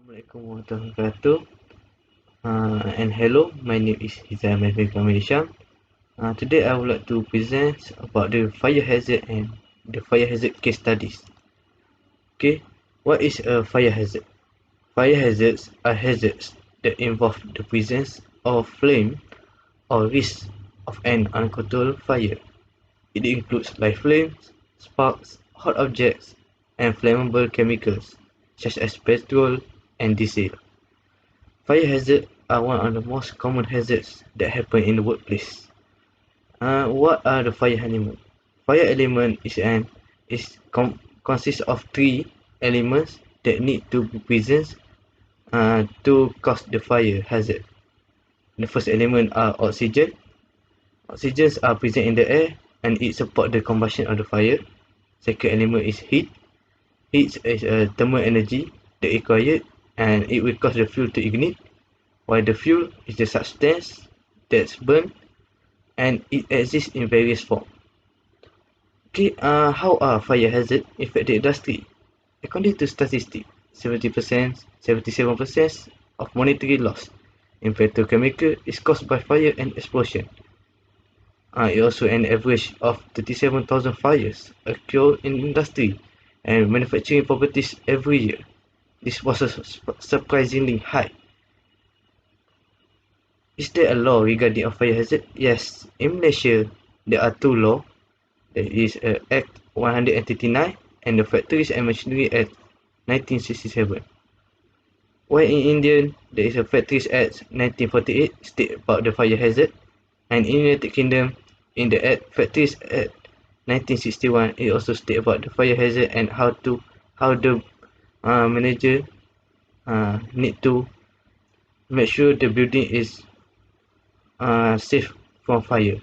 Assalamualaikum warahmatullahi wabarakatuh. And hello, my name is Hizam Hisham. Today I would like to present about the fire hazard and the fire hazard case studies. Okay, what is a fire hazard? Fire hazards are hazards that involve the presence of flame or risk of an uncontrolled fire. It includes live flames, sparks, hot objects, and flammable chemicals such as petrol and diesel. Fire hazards are one of the most common hazards that happen in the workplace. What are the fire elements? Fire element consists of three elements that need to be present to cause the fire hazard. The first element are oxygen. Oxygens are present in the air and it support the combustion of the fire. Second element is heat. Heat is a thermal energy that required and it will cause the fuel to ignite, while the fuel is the substance that's burned and it exists in various forms. Okay, how are fire hazard affect the industry? According to statistics, 70%, 77% of monetary loss in petrochemical is caused by fire and explosion. It also an average of 37,000 fires occur in industry and manufacturing properties every year. This was surprisingly high. Is there a law regarding a fire hazard? Yes, in Malaysia there are two laws. There is Act 139 and the Factories and Machinery Act 1967. While in India there is a Factories Act 1948 state about the fire hazard, and in United Kingdom in the Factories Act 1961 it also state about the fire hazard and how the manager need to make sure the building is safe from fire.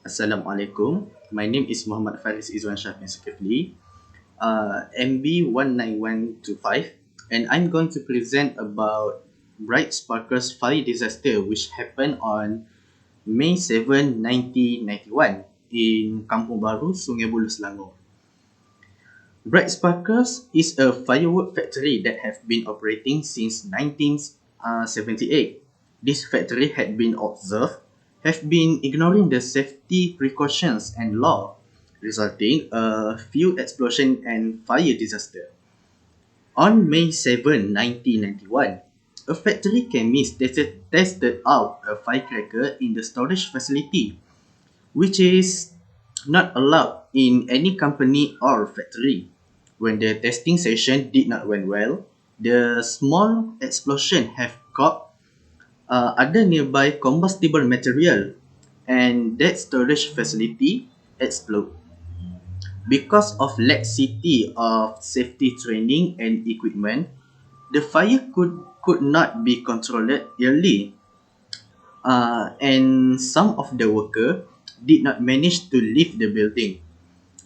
Assalamualaikum. My name is Muhammad Faris Izwan Syafin Zulkifli, MB19125, and I'm going to present about Bright Sparkers fire disaster which happened on May 7, 1991 in Kampung Baru, Sungai Buloh, Selangor. Bright Sparkers is a firework factory that has been operating since 1978. This factory had been observed have been ignoring the safety precautions and law, resulting a few explosion and fire disaster. On May 7, 1991, a factory chemist tested out a firecracker in the storage facility, which is not allowed in any company or factory. When the testing session did not went well, the small explosion have caught other nearby combustible material and that storage facility explode. Because of laxity of safety training and equipment, the fire could not be controlled early, and some of the workers did not manage to leave the building.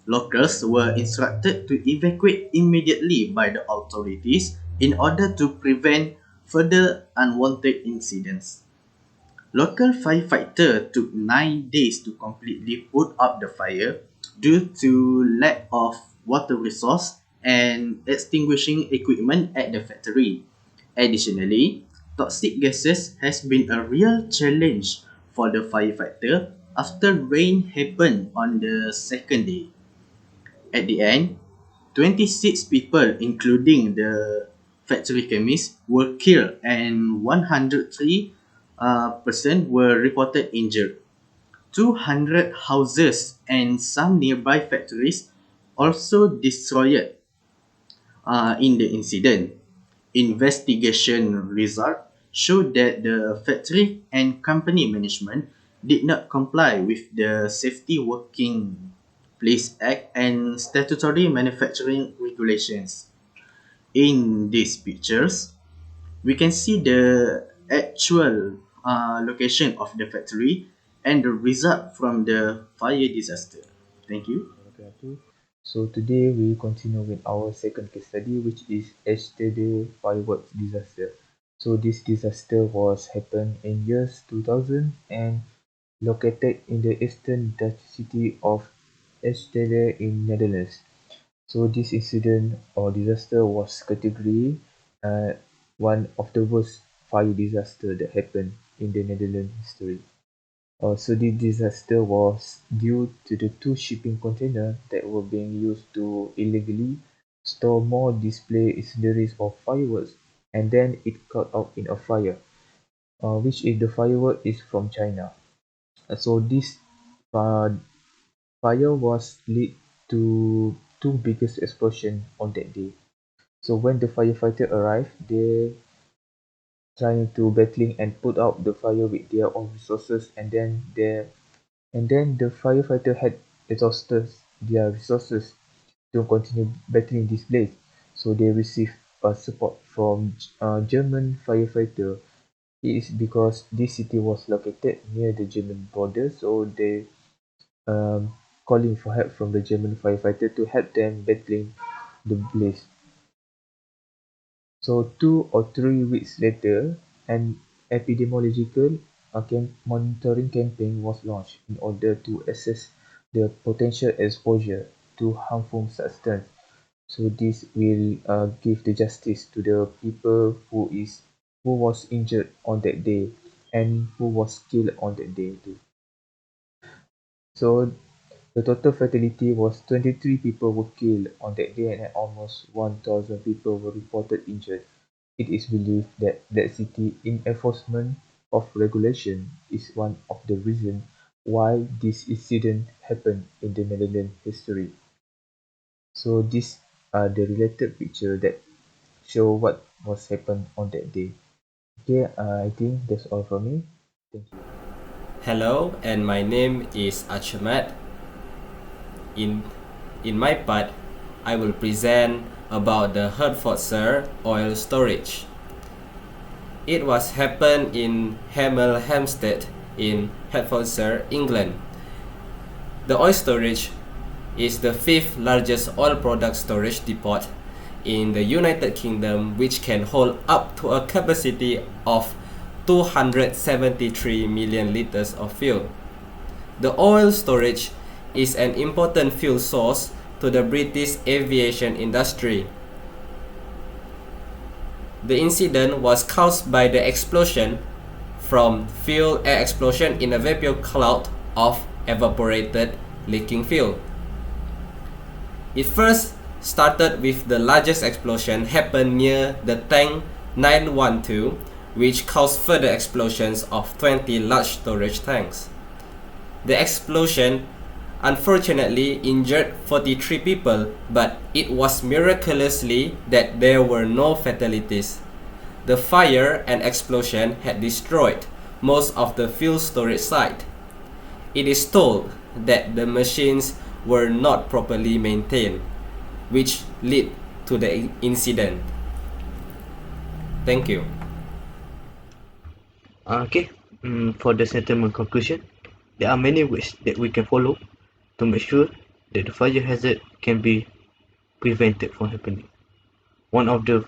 Locals were instructed to evacuate immediately by the authorities in order to prevent further unwanted incidents. Local firefighters took 9 days to completely put out the fire due to lack of water resource and extinguishing equipment at the factory. Additionally, toxic gases has been a real challenge for the firefighter after rain happened on the second day. At the end, 26 people, including the factory chemist, were killed and 103 persons were reported injured. 200 houses and some nearby factories also destroyed in the incident. Investigation results showed that the factory and company management did not comply with the Safety Working Place Act and statutory manufacturing regulations. In these pictures, we can see the actual location of the factory and the result from the fire disaster. Thank you. So today we continue with our second case study, which is Echtede fireworks disaster. So this disaster was happened in years 2000 and located in the eastern Dutch city of Echtede in Netherlands. So this incident or disaster was category one of the worst fire disaster that happened in the Netherlands history. So this disaster was due to the two shipping containers that were being used to illegally store more display incendiaries of fireworks, and then it caught out in a fire, which is the firework is from China. So this uh, fire was lead to two biggest explosion on that day. So when the firefighter arrived, they trying to battling and put out the fire with their own resources, and then the firefighter had exhausted their resources to continue battling this blaze. So they received support from German firefighter. It is because this city was located near the German border, so they um, calling for help from the German firefighter to help them battling the blaze. So 2 or 3 weeks later, an epidemiological monitoring campaign was launched in order to assess the potential exposure to harmful substances. So this will give the justice to the people who was injured on that day and who was killed on that day too. So the total fatality was 23 people were killed on that day and almost 1,000 people were reported injured. It is believed that laxity in enforcement of regulation is one of the reasons why this incident happened in the Netherlands history. So these are the related picture that show what was happened on that day. Okay, I think that's all from me. Thank you. Hello, and my name is Achamat. In my part, I will present about the Hertfordshire oil storage. It was happened in Hemel Hempstead in Hertfordshire, England. The oil storage is the fifth largest oil product storage depot in the United Kingdom, which can hold up to a capacity of 273 million liters of fuel. The oil storage is an important fuel source to the British aviation industry. The incident was caused by the explosion from fuel air explosion in a vapor cloud of evaporated leaking fuel. It first started with the largest explosion happened near the tank 912, which caused further explosions of 20 large storage tanks. The explosion unfortunately injured 43 people, but it was miraculously that there were no fatalities. The fire and explosion had destroyed most of the fuel storage site. It is told that the machines were not properly maintained, which led to the incident. Thank you. Okay, for the settlement conclusion, there are many ways that we can follow to make sure that the fire hazard can be prevented from happening. One of the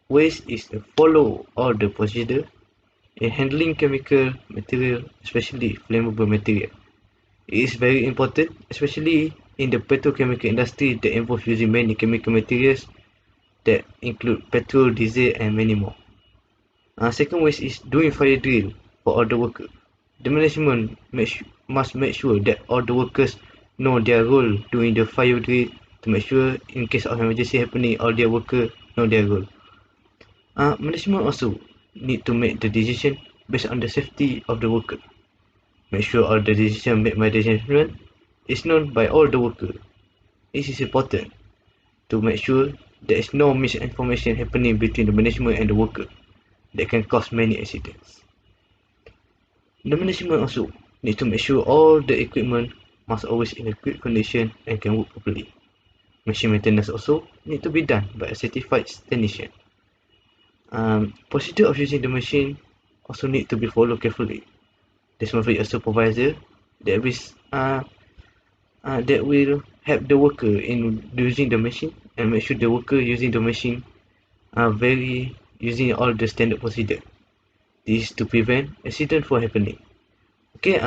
ways is to follow all the procedure in handling chemical material, especially flammable material. It is very important, especially in the petrochemical industry that involves using many chemical materials that include petrol, diesel, and many more. Second way is doing fire drill for all the workers. The management must make sure that all the workers know their role during the fire drill to make sure in case of emergency happening, all their workers know their role. Management also need to make the decision based on the safety of the worker. Make sure all the decision made by the management is known by all the workers. This is important to make sure there is no misinformation happening between the management and the worker that can cause many accidents. The management also needs to make sure all the equipment must always in a good condition and can work properly. Machine maintenance also need to be done by a certified technician. Procedure of using the machine also need to be followed carefully. There must be a supervisor that will help the worker in using the machine and make sure the worker using the machine are very using all the standard procedure. This is to prevent accident from happening. Okay,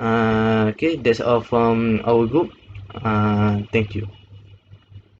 okay, that's all from our group. Thank you.